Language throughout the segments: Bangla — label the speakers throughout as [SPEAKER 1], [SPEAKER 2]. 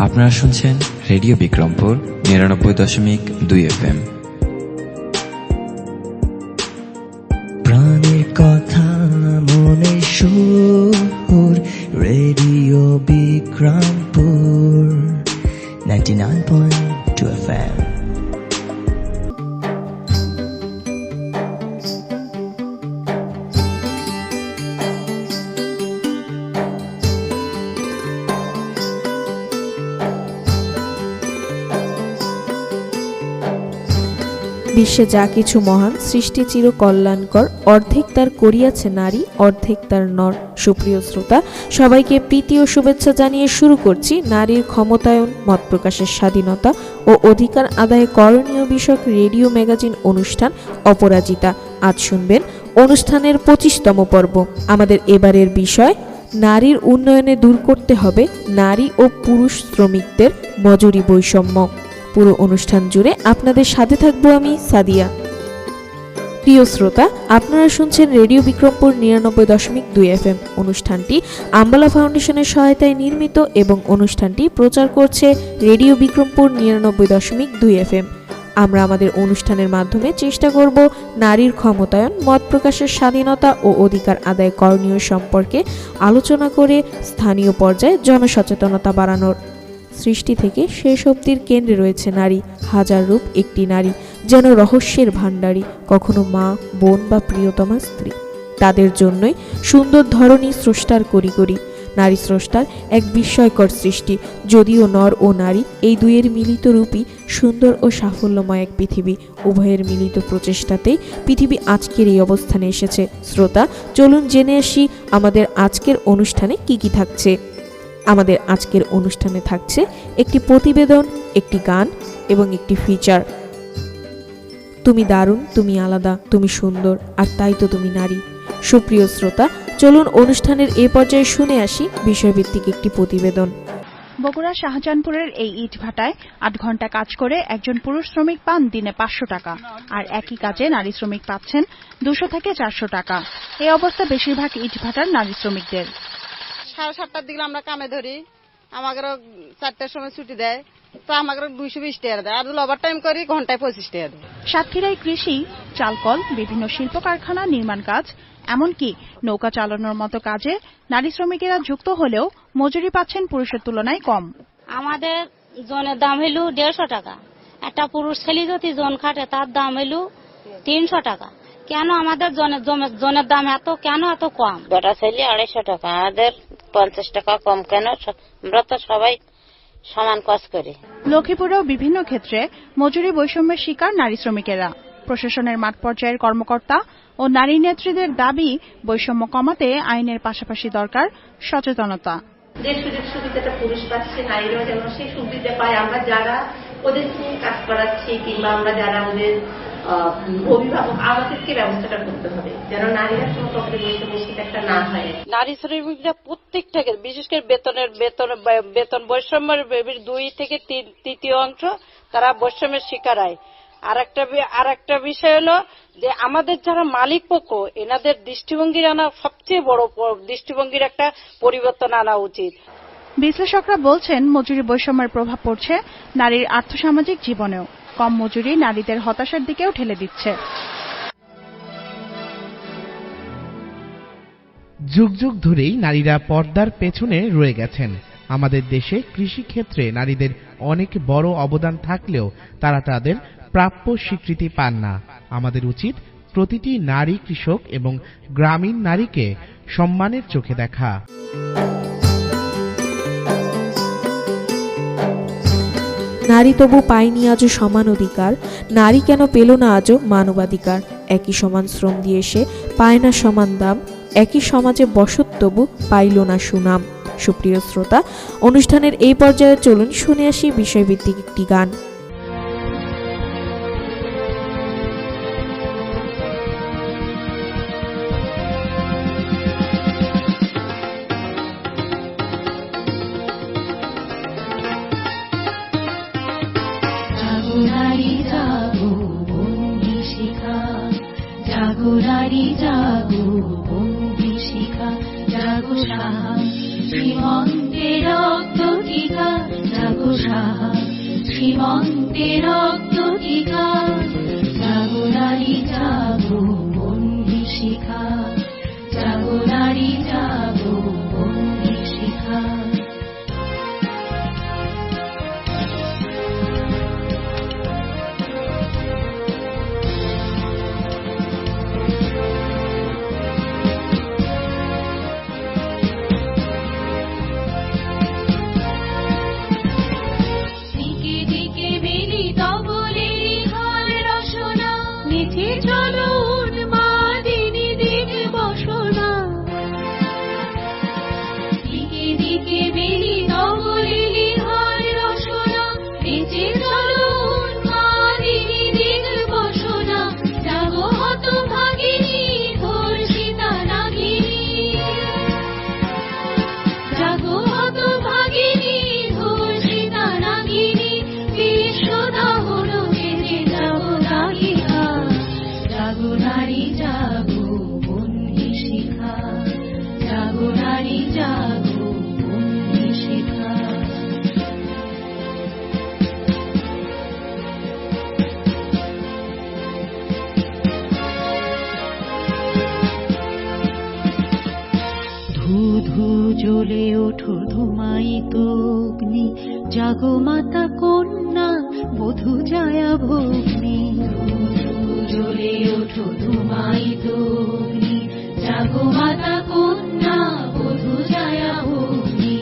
[SPEAKER 1] আপনারা শুনছেন রেডিও বিক্রমপুর ৯৯.২ FM।
[SPEAKER 2] প্রাণের কথা মনে সুর, রেডিও বিক্রমপুর 99.2 FM।
[SPEAKER 3] বিশ্বে যা কিছু মহান, সৃষ্টি চির কল্যাণকর, অর্ধেক তার করিয়াছে নারী, অর্ধেক তার নর। সুপ্রিয় শ্রোতা, সবাইকে প্রীতি ও শুভেচ্ছা জানিয়ে শুরু করছি নারীর ক্ষমতায়ন, মত প্রকাশের স্বাধীনতা ও অধিকার আদায়ে করণীয় বিষয়ক রেডিও ম্যাগাজিন অনুষ্ঠান অপরাজিতা। আজ শুনবেন অনুষ্ঠানের 25তম পর্ব। আমাদের এবারের বিষয়, নারীর উন্নয়নে দূর করতে হবে নারী ও পুরুষ শ্রমিকদের মজুরি বৈষম্য। পুরো অনুষ্ঠান জুড়ে আপনাদের সাথে থাকবো আমি সাদিয়া। প্রিয় শ্রোতা, আপনারা শুনছেন রেডিও বিক্রমপুর ৯৯.২ FM। অনুষ্ঠানটি আম্বালা ফাউন্ডেশনের সহায়তায় নির্মিত এবং অনুষ্ঠানটি প্রচার করছে রেডিও বিক্রমপুর ৯৯.২ FM। আমরা আমাদের অনুষ্ঠানের মাধ্যমে চেষ্টা করব নারীর ক্ষমতায়ন, মত প্রকাশের স্বাধীনতা ও অধিকার আদায় করণীয় সম্পর্কে আলোচনা করে স্থানীয় পর্যায়ে জনসচেতনতা বাড়ানোর। সৃষ্টি থেকে শেষ অবধির কেন্দ্রে রয়েছে নারী। হাজার রূপ একটি নারী, যেন রহস্যের ভাণ্ডারী, কখনো মা, বোন বা প্রিয়তমা স্ত্রী। তাদের জন্যই সুন্দর ধরনী স্রষ্টার করি। নারী স্রষ্টার এক বিস্ময়কর সৃষ্টি। যদিও নর ও নারী এই দুইয়ের মিলিত রূপই সুন্দর ও সাফল্যময় এক পৃথিবী। উভয়ের মিলিত প্রচেষ্টাতেই পৃথিবী আজকের এই অবস্থানে এসেছে। শ্রোতা, চলুন জেনে আসি আমাদের আজকের অনুষ্ঠানে কি কি থাকছে। আমাদের আজকের অনুষ্ঠানে থাকছে একটি প্রতিবেদন, একটি গান এবং একটি ফিচার। তুমি দারুণ, তুমি আলাদা, তুমি সুন্দর, আর তাই তো তুমি নারী। সুপ্রিয় শ্রোতা, চলুন অনুষ্ঠানের এ পর্যায়ে শুনে আসি বিষয়ভিত্তিক একটি প্রতিবেদন।
[SPEAKER 4] বগুড়া শাহজাহানপুরের এই ইটভাটায় ৮ ঘন্টা কাজ করে একজন পুরুষ শ্রমিক পান দিনে ৫০০ টাকা, আর একই কাজে নারী শ্রমিক পাচ্ছেন ২০০ থেকে ৪০০ টাকা। এই অবস্থা বেশিরভাগ ইটভাটার নারী শ্রমিকদের।
[SPEAKER 5] ৭:৩০ দিকে আমরা কামে ধরি, আমাকে ৪টার সময় ছুটি দেয়, তো আমাকে ২২০ টাকা দেয়, আর ওভার টাইম করি ঘন্টায় ২৫ টাকা দেয়।
[SPEAKER 4] সাতক্ষীরায় কৃষি, চালকল, বিভিন্ন শিল্প কারখানা, নির্মাণ কাজ, এমনকি নৌকা চালানোর মতো কাজে নারী শ্রমিকেরা যুক্ত হলেও মজুরি পাচ্ছেন পুরুষের তুলনায় কম।
[SPEAKER 6] আমাদের জনের দাম হইল ১৫০ টাকা। একটা পুরুষ ছেলে যদি জন খাটে তার দাম হইল ৩০০ টাকা। কেন আমাদের জনের দাম কেন এত কম?
[SPEAKER 7] বেটা ছেলে ২৫০ টাকা, আমাদের ৫০ টাকা কম কেন? আমরা তো সবাই সমান কাজ করি।
[SPEAKER 4] লক্ষ্মীপুরেও বিভিন্ন ক্ষেত্রে মজুরি বৈষম্যের শিকার নারী শ্রমিকেরা। প্রশাসনের মাঠ পর্যায়ের কর্মকর্তা ও নারী নেত্রীদের দাবি, বৈষম্য কমাতে আইনের পাশাপাশি দরকার সচেতনতা।
[SPEAKER 8] যে সুযোগ সুবিধাটা পুরুষ পাচ্ছে, নারীরাও যেন সেই সুবিধা পায়। আমরা যারা ওদের নিয়ে কাজ করাচ্ছি কিংবা আমরা যারা ওদের অভিভাবক, আমাদেরকে ব্যবস্থাটা করতে হবে যেন নারীরা কোনো প্রকারের বৈষম্যের শিকারটা না হয়।
[SPEAKER 7] নারী শ্রমিকরা প্রত্যেকটা, বিশেষ করে বেতন বৈষম্যের ২ থেকে ৩ অংশ তারা বৈষম্যের শিকার হয়। আর একটা বিষয় হলো যে আমাদের যারা মালিক পক্ষ, এনাদের দৃষ্টিভঙ্গির আনা সবচেয়ে বড় দৃষ্টিভঙ্গির একটা পরিবর্তন আনা উচিত।
[SPEAKER 4] বিশ্লেষকরা বলছেন, মজুরি বৈষম্যের প্রভাব পড়ছে নারীর আর্থসামাজিক জীবনেও। কম মজুরি নারীদের হতাশার দিকেও ঠেলে দিচ্ছে।
[SPEAKER 9] যুগ যুগ ধরেই নারীরা পর্দার পেছনে রয়ে গেছেন। আমাদের দেশে কৃষি ক্ষেত্রে নারীদের অনেক বড় অবদান থাকলেও তারা তাদের প্রাপ্য স্বীকৃতি পান না। আমাদের উচিত প্রতিটি নারী কৃষক এবং গ্রামীণ নারীকে সম্মানের চোখে দেখা।
[SPEAKER 3] নারী তবু পায়নি আজও সমান অধিকার, নারী কেন পেল না আজও মানবাধিকার? একই সমান শ্রম দিয়ে সে পায় না সমান দাম, একই সমাজে বসত তবু পাইল না সুনাম। সুপ্রিয় শ্রোতা, অনুষ্ঠানের এই পর্যায়ে চলুন শুনে আসি বিষয়ভিত্তিক একটি গান।
[SPEAKER 10] নারী জাগো বন্দি শিখা, জাগো নারী জাগো বন্দি শিখা, জাগো শ্রীমন্তের রক্ত টিকা, জাগো জাগো সাহা শ্রীমন্তে রক্ত টিকা জাগো নারী জাগো বন্দি শিখা জাগো নারী জাগো বন্দি শিখা জ্বলে ওঠো ধুমায়িত অগ্নি জাগো মাতা কন্যা বধূ জায়া ভগ্নি জ্বলে ওঠো ধুমায়িত অগ্নি জাগো মাতা কন্যা বধূ জায়া ভগ্নি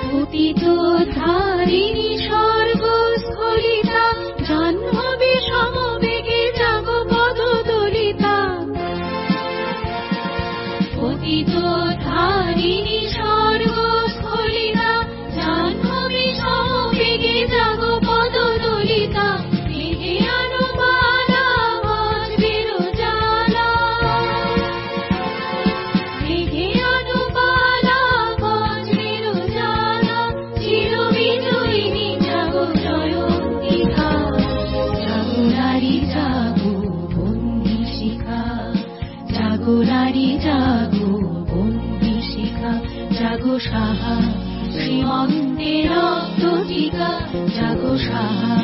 [SPEAKER 10] পতিত ধারিণী স্বর্গস্থলিতা জাহ্নবী সমবেগে জাগো পদদলিতা পতিত ধারিণী স্বর্গস্থলিতা জাহ্নবী সমবেগে জাগো পদদলিতা মেঘে আনো বালা বজ্রের জ্বালা মেঘে আনো বালা বজ্রের জ্বালা চির বিজয়িনী জাগো জয়ন্তিকা জাগো নারী জাগো বন্দি শিখা জাগো নারী জাগো বন্দি শিখা জাগো সাহা শ্রীমন্তে রক্ত টিকা জাগো সাহা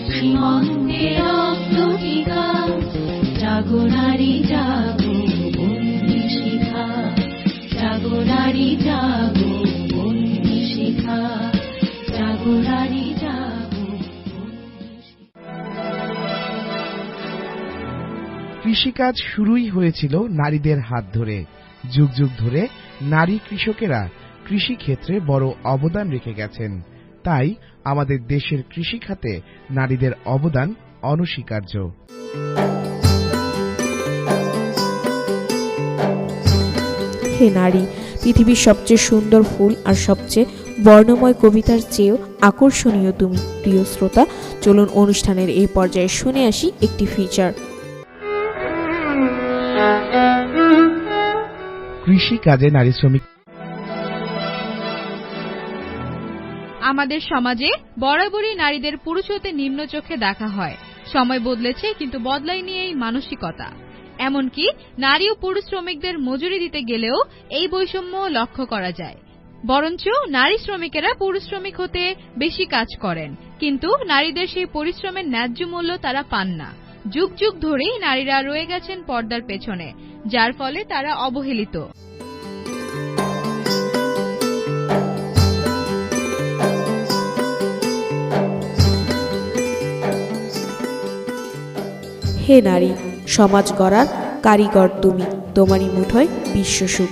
[SPEAKER 10] শ্রীমন্তে রক্ত টিকা জাগো নারী জাগো বন্দি শিখা জাগো নারী জাগো বন্দি শিখা জাগো নারী জাগো বন্দি শিখা।
[SPEAKER 9] কৃষিকাজ শুরুই হয়েছিল নারীদের হাত ধরে। যুগ যুগ ধরে নারী কৃষকেরা কৃষি ক্ষেত্রে বড় অবদান রেখে গেছেন। তাই আমাদের দেশের কৃষি খাতে নারীদের অবদান অনস্বীকার্য।
[SPEAKER 3] হে নারী, পৃথিবীর সবচেয়ে সুন্দর ফুল আর সবচেয়ে বর্ণময় কবিতার চেয়েও আকর্ষণীয় তুমি। প্রিয় শ্রোতা, চলুন অনুষ্ঠানের এই পর্যায়ে শুনে আসি একটি ফিচার।
[SPEAKER 9] কৃষি কাজে নারী শ্রমিক।
[SPEAKER 11] আমাদের সমাজে বরাবরই নারীদের পুরুষ হতে নিম্ন চোখে দেখা হয়। সময় বদলেছে, কিন্তু বদলায়নি এই মানসিকতা। এমনকি নারী ও পুরুষ শ্রমিকদের মজুরি দিতে গেলেও এই বৈষম্য লক্ষ্য করা যায়। বরঞ্চ নারী শ্রমিকেরা পুরুষ শ্রমিক হতে বেশি কাজ করেন, কিন্তু নারীদের সেই পরিশ্রমের ন্যায্য মূল্য তারা পান না। যুগ যুগ ধরেই নারীরা রয়ে গেছেন পর্দার পেছনে, যার ফলে তারা অবহেলিত।
[SPEAKER 3] হে নারী, সমাজ গড়ার কারিগর তুমি, তোমারই মুঠোয় বিশ্বসুখ।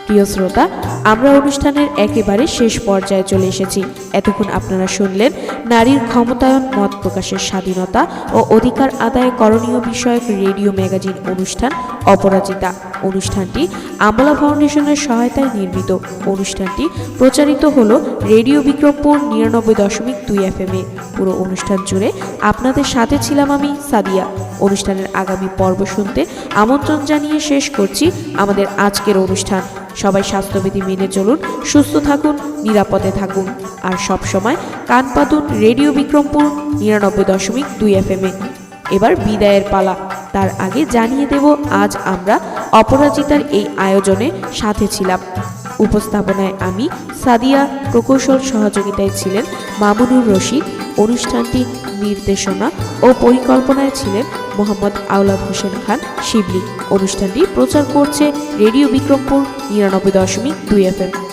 [SPEAKER 3] প্রিয় শ্রোতা, আমরা অনুষ্ঠানের একেবারে শেষ পর্যায়ে চলে এসেছি। এতক্ষণ আপনারা শুনলেন নারীর ক্ষমতায়ন, মত প্রকাশের স্বাধীনতা ও অধিকার আদায় করণীয় বিষয়ক রেডিও ম্যাগাজিন অনুষ্ঠান অপরাজিতা। অনুষ্ঠানটি আমলা ফাউন্ডেশনের সহায়তায় নির্মিত। অনুষ্ঠানটি প্রচারিত হলো রেডিও বিক্রমপুর ৯৯.২ FM এ। পুরো অনুষ্ঠান জুড়ে আপনাদের সাথে ছিলাম আমি, সাদিয়া। অনুষ্ঠানের আগামী পর্ব শুনতে আমন্ত্রণ জানিয়ে শেষ করছি আমাদের আজকের অনুষ্ঠান। সবাই স্বাস্থ্যবিধি মেনে চলুন, সুস্থ থাকুন, নিরাপদে থাকুন, আর সব সময় কান পাতুন রেডিও বিক্রমপুর ৯৯.২ FM এ। এবার বিদায়ের পালা। তার আগে জানিয়ে দেব আজ আমরা অপরাজিতার এই আয়োজনে সাথে ছিলাম। উপস্থাপনায় আমি সাদিয়া, প্রকৌশল সহযোগিতায় ছিলেন মামুনুর রশিদ, অনুষ্ঠানটি নির্দেশনা ও পরিকল্পনায় ছিলেন মোহাম্মদ আওলাদ হোসেন খান শিবলি। অনুষ্ঠানটি প্রচার করছে রেডিও বিক্রমপুর ৯৯.২ FM।